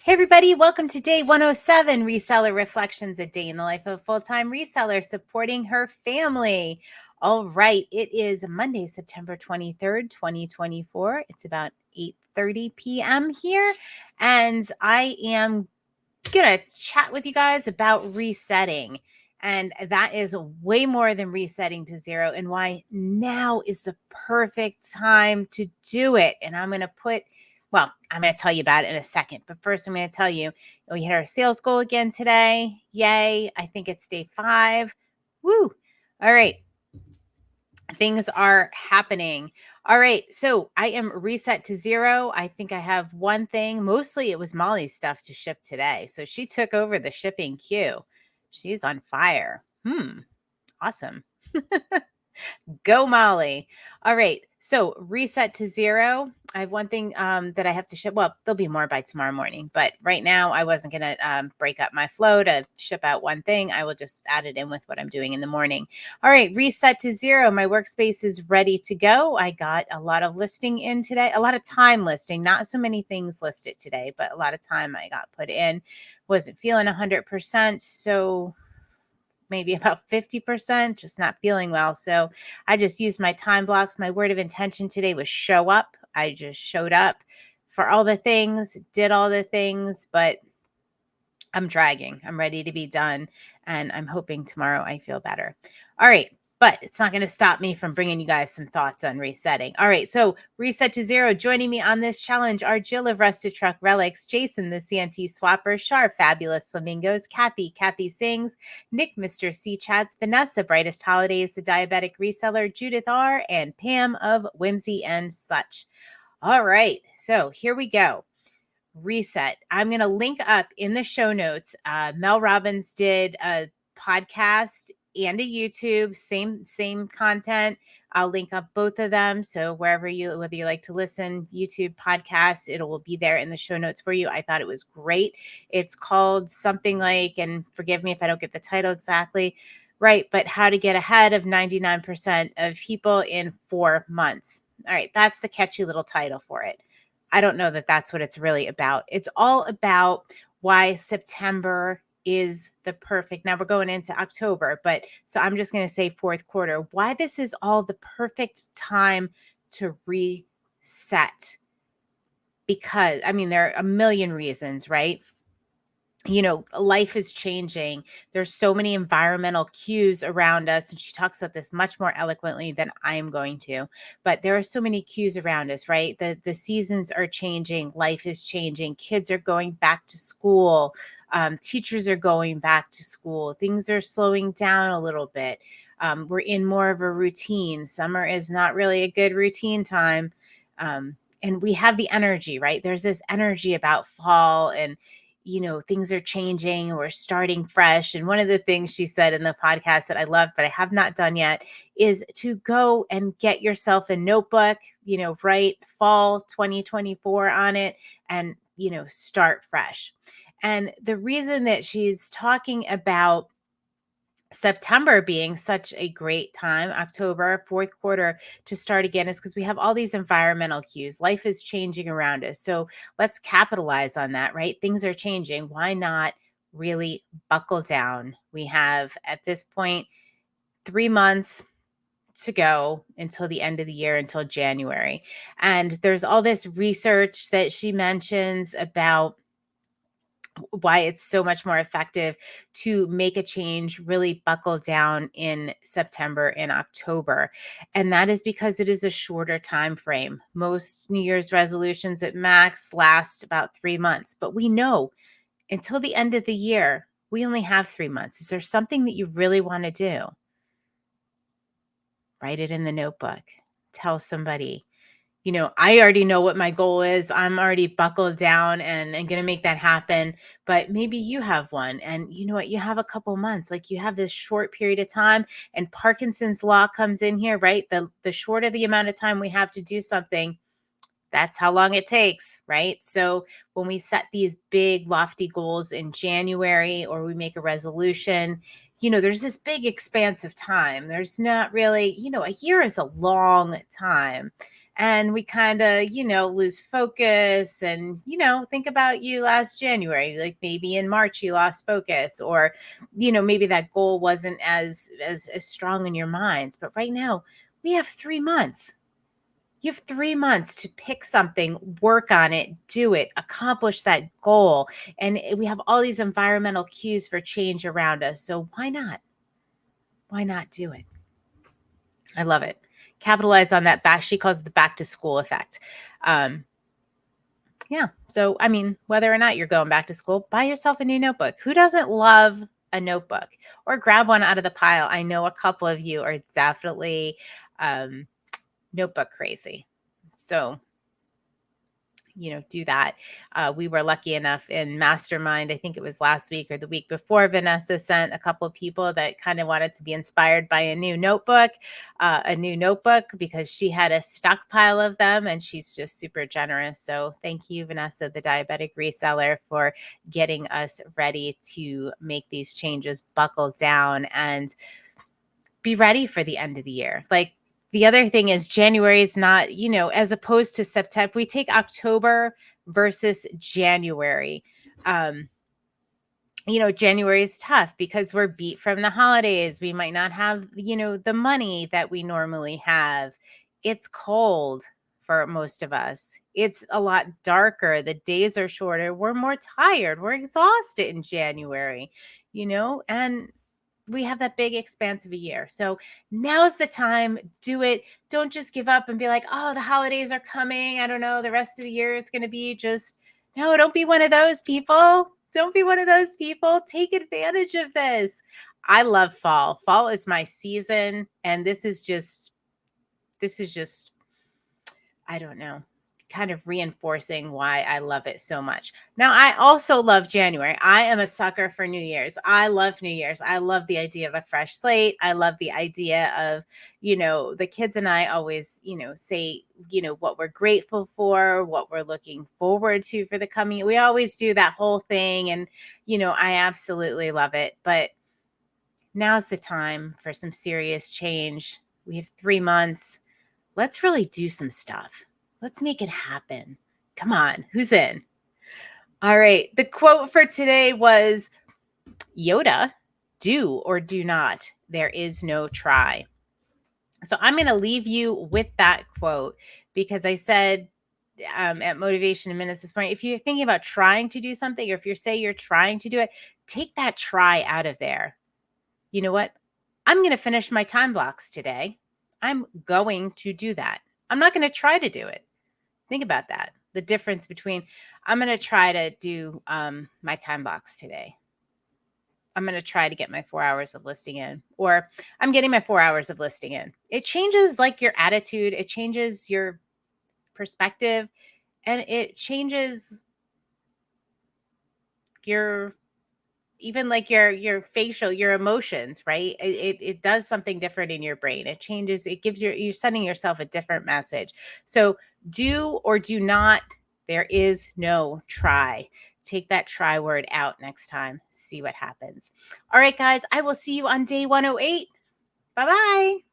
Hey everybody, welcome to day 107, Reseller Reflections, a day in the life of a full-time reseller supporting her family. All right, it is Monday, September 23rd, 2024. It's about 8:30 p.m. here, and I am going to chat with you guys about resetting. And that is way more than resetting to zero, and why now is the perfect time to do it. And I'm going to tell you about it in a second. But first, I'm going to tell you, we hit our sales goal again today. Yay. I think it's day 5. Woo. All right. Things are happening. All right. So I am reset to zero. I think I have one thing. Mostly it was Molly's stuff to ship today. So she took over the shipping queue. She's on fire. Awesome. Go Molly. All right. So reset to zero. I have one thing that I have to ship. Well, there'll be more by tomorrow morning, but right now I wasn't going to break up my flow to ship out one thing. I will just add it in with what I'm doing in the morning. All right. Reset to zero. My workspace is ready to go. I got a lot of listing in today, a lot of time listing, not so many things listed today, but a lot of time I got put in. Wasn't feeling 100%. So maybe about 50%, just not feeling well. So I just used my time blocks. My word of intention today was show up. I just showed up for all the things, did all the things, but I'm dragging. I'm ready to be done. And I'm hoping tomorrow I feel better. All right. But it's not going to stop me from bringing you guys some thoughts on resetting. All right. So reset to zero. Joining me on this challenge are Jill of Rusted Truck Relics, Jason, the CNT Swapper, Char, Fabulous Flamingos, Kathy Singz, Nick, Mr. C Chats, Vanessa, Brightest Holidays, the Diabetic Reseller, Judith R, and Pam of whimsynsuch. All right. So here we go. Reset. I'm going to link up in the show notes. Mel Robbins did a podcast and a YouTube, same content. I'll link up both of them. So whether you like to listen, YouTube podcast, it will be there in the show notes for you. I thought it was great. It's called something like, and forgive me if I don't get the title exactly right, but how to get ahead of 99% of people in 4 months. All right. That's the catchy little title for it. I don't know that that's what it's really about. It's all about why September is the perfect. Now we're going into October, but so I'm just going to say fourth quarter, why this is all the perfect time to reset. Because, I mean, there are a million reasons, right? Life is changing. There's so many environmental cues around us. And she talks about this much more eloquently than I am going to, but there are so many cues around us, right? The seasons are changing. Life is changing. Kids are going back to school. Teachers are going back to school. Things are slowing down a little bit. We're in more of a routine. Summer is not really a good routine time. And we have the energy, right? There's this energy about fall and things are changing. We're starting fresh. And one of the things she said in the podcast that I love, but I have not done yet, is to go and get yourself a notebook, write fall 2024 on it and, start fresh. And the reason that she's talking about September being such a great time, October, fourth quarter to start again, is because we have all these environmental cues. Life is changing around us. So let's capitalize on that, right? Things are changing. Why not really buckle down? We have at this point 3 months to go until the end of the year, until January. And there's all this research that she mentions about why it's so much more effective to make a change, really buckle down in September and October. And that is because it is a shorter time frame. Most New Year's resolutions at max last about 3 months, but we know until the end of the year, we only have 3 months. Is there something that you really want to do? Write it in the notebook. Tell somebody. I already know what my goal is. I'm already buckled down and going to make that happen. But maybe you have one. And you know what? You have a couple months. Like you have this short period of time. And Parkinson's law comes in here, right? The shorter the amount of time we have to do something, that's how long it takes, right? So when we set these big, lofty goals in January or we make a resolution, there's this big expanse of time. There's not really, a year is a long time. and we kind of, lose focus. And, think about you last January, like maybe in March you lost focus, or, maybe that goal wasn't as strong in your minds. But right now we have 3 months. You have 3 months to pick something, work on it, do it, accomplish that goal. And we have all these environmental cues for change around us. So why not? Why not do it? I love it. Capitalize on that back. She calls it the back to school effect. Yeah. So, I mean, whether or not you're going back to school, buy yourself a new notebook. Who doesn't love a notebook? Or grab one out of the pile. I know a couple of you are definitely notebook crazy. So, do that. We were lucky enough in Mastermind, I think it was last week or the week before, Vanessa sent a couple of people that kind of wanted to be inspired by a new notebook because she had a stockpile of them and she's just super generous. So thank you, Vanessa, the diabetic reseller, for getting us ready to make these changes, buckle down, and be ready for the end of the year. Like, the other thing is January is not, as opposed to September, we take October versus January. January is tough because we're beat from the holidays. We might not have, the money that we normally have. It's cold for most of us. It's a lot darker. The days are shorter. We're more tired. We're exhausted in January, and we have that big expanse of a year. So now's the time. Do it. Don't just give up and be like, oh, the holidays are coming. I don't know. The rest of the year is going to be just, no, don't be one of those people. Don't be one of those people. Take advantage of this. I love fall. Fall is my season. And this is just, I don't know, kind of reinforcing why I love it so much. Now, I also love January. I am a sucker for New Year's. I love New Year's. I love the idea of a fresh slate. I love the idea of, the kids and I always, say, what we're grateful for, what we're looking forward to for the coming. We always do that whole thing. And, I absolutely love it. But now's the time for some serious change. We have 3 months. Let's really do some stuff. Let's make it happen. Come on, who's in? All right. The quote for today was Yoda, do or do not. There is no try. So I'm going to leave you with that quote because I said at Motivation in Minutes this morning, if you're thinking about trying to do something, or if you say you're trying to do it, take that try out of there. You know what? I'm going to finish my time blocks today. I'm going to do that. I'm not going to try to do it. Think about that. The difference between I'm going to try to do my time blocks today. I'm going to try to get my 4 hours of listing in, or I'm getting my 4 hours of listing in. It changes like your attitude. It changes your perspective, and it changes your even like your facial, your emotions, right? It does something different in your brain. It changes, it gives you're sending yourself a different message. So do or do not, there is no try. Take that try word out next time. See what happens. All right, guys, I will see you on day 108. Bye-bye.